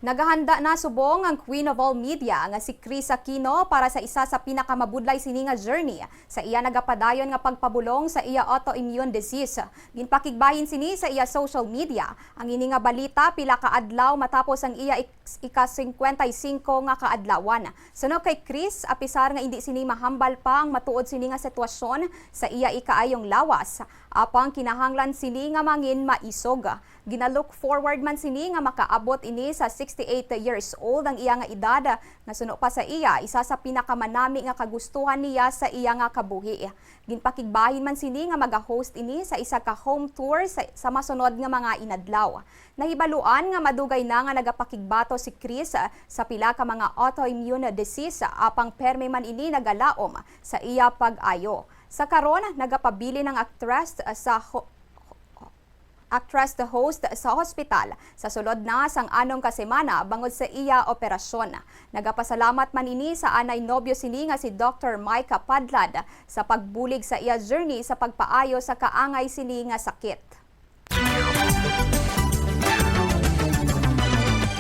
Nagahanda na subong ang Queen of All Media nga si Kris Aquino para sa isa sa pinakamabudlay sini nga journey sa iya nagapadayon nga pagpabulong sa iya autoimmune disease. Ginpakigbahin sini sa iya social media ang ini nga balita pila ka adlaw matapos ang iya ika-55 nga kaadlawan. Suno kay Kris, apisar nga hindi sini mahambal pa ang matuod sini nga sitwasyon sa iya ikaayong lawas. Apang kinahanglan sini nga mangin maisog. Ginalook forward man sini nga makaabot ini sa 68 years old ang iya nga edad nga suno pa sa iya isa sa pinakamanami nga kagustuhan niya sa iya nga kabuhi. Ginpakigbahin man sini nga maga-host ini sa isa ka home tour sa masunod nga mga inadlaw. Nahibaluan nga madugay na nga nagapakigbato si Kris sa pila ka mga autoimmune disease apang perme man ini nagalaom sa iya pag-ayo. Sa karon nagapabili ng actress the host sa hospital sa sulod na sang anong kasemana bangod sa iya operasyon. Nagapasalamat man ini sa anay nobyo sini nga si Dr. Micah Padlad sa pagbulig sa iya journey sa pagpaayo sa kaangay sini nga sakit.